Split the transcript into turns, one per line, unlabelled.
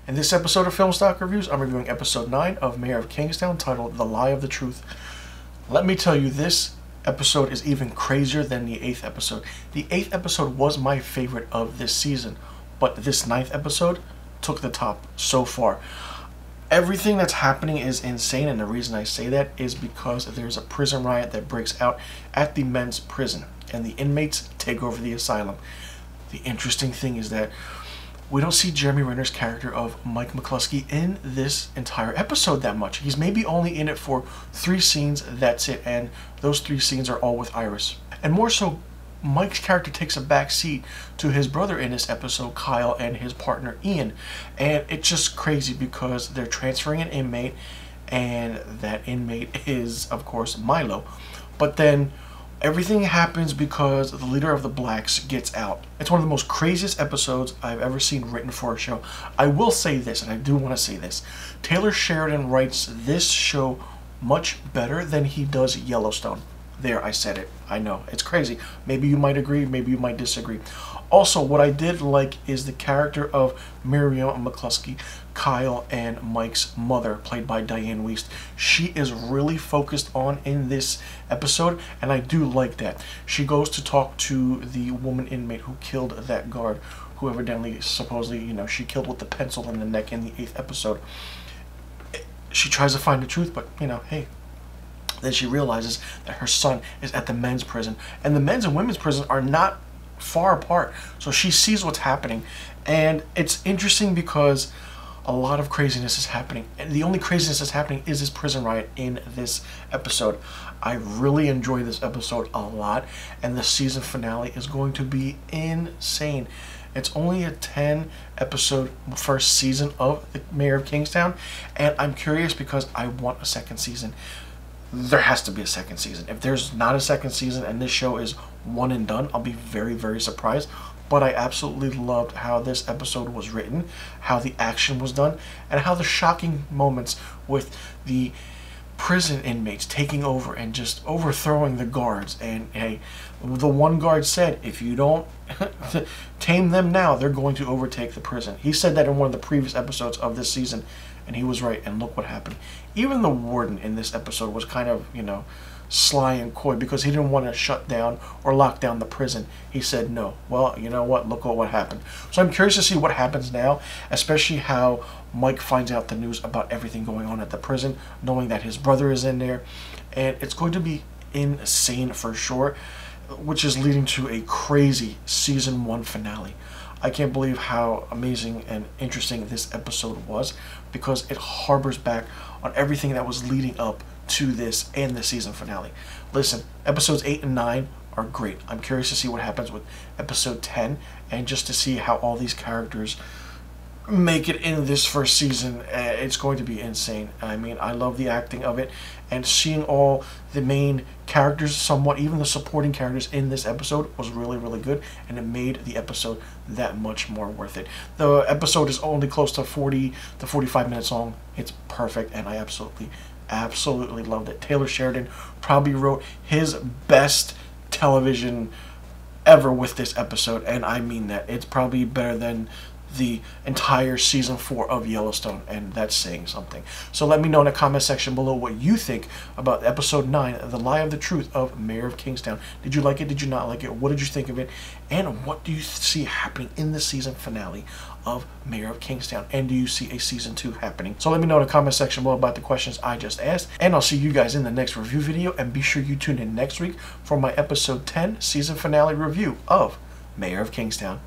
In this episode of Film Stock Reviews, I'm reviewing episode 9 of Mayor of Kingstown, titled The Lie of the Truth. Let me tell you, this episode is even crazier than the 8th episode. The 8th episode was my favorite of this season, but this 9th episode took the top so far. Everything that's happening is insane, and the reason I say that is because there's a prison riot that breaks out at the men's prison, and the inmates take over the asylum. The interesting thing is that we don't see Jeremy Renner's character of Mike McCluskey in this entire episode that much. He's maybe only in it for 3 scenes, that's it, and those 3 scenes are all with Iris. And more so, Mike's character takes a back seat to his brother in this episode, Kyle, and his partner, Ian. And it's just crazy because they're transferring an inmate, and that inmate is, of course, Milo. But then everything happens because the leader of the Blacks gets out. It's one of the most craziest episodes I've ever seen written for a show. I will say this, and I do want to say this. Taylor Sheridan writes this show much better than he does Yellowstone. There, I said it. I know. It's crazy. Maybe you might agree, maybe you might disagree. Also, what I did like is the character of Miriam McCluskey, Kyle and Mike's mother, played by Diane Wiest. She is really focused on in this episode, and I do like that. She goes to talk to the woman inmate who killed that guard, who evidently, supposedly, she killed with the pencil in the neck in the 8th episode. She tries to find the truth, but, hey. Then she realizes that her son is at the men's prison, and the men's and women's prison are not far apart. So she sees what's happening, and it's interesting because a lot of craziness is happening, and the only craziness that's happening is this prison riot in this episode. I really enjoy this episode a lot, and the season finale is going to be insane. It's only a 10 episode first season of the Mayor of Kingstown, and I'm curious because I want a second season. There has to be a second season. If there's not a second season and this show is one and done, I'll be very, very surprised. But I absolutely loved how this episode was written, how the action was done, and how the shocking moments with the prison inmates taking over and just overthrowing the guards. And hey, the one guard said, if you don't tame them now, they're going to overtake the prison. He said that in one of the previous episodes of this season, and he was right, and look what happened. Even the warden in this episode was kind of, sly and coy because he didn't want to shut down or lock down the prison. He said no. Well, you know what? Look at what happened. So I'm curious to see what happens now, especially how Mike finds out the news about everything going on at the prison, knowing that his brother is in there. And it's going to be insane for sure, which is leading to a crazy season 1 finale. I can't believe how amazing and interesting this episode was because it harbors back on everything that was leading up to this and the season finale. Listen, episodes 8 and 9 are great. I'm curious to see what happens with episode 10 and just to see how all these characters make it in this first season. It's going to be insane. I mean, I love the acting of it, and seeing all the main characters, somewhat even the supporting characters in this episode was really, really good, and it made the episode that much more worth it. The episode is only close to 40 to 45 minutes long. It's perfect, and I absolutely loved it. Taylor Sheridan probably wrote his best television ever with this episode, and I mean that. It's probably better than the entire season 4 of Yellowstone, and that's saying something. So let me know in the comment section below what you think about episode 9, The Lie of the Truth of Mayor of Kingstown. Did you like it? Did you not like it? What did you think of it? And what do you see happening in the season finale of Mayor of Kingstown? And do you see a season 2 happening? So let me know in the comment section below about the questions I just asked, and I'll see you guys in the next review video, and be sure you tune in next week for my episode 10 season finale review of Mayor of Kingstown.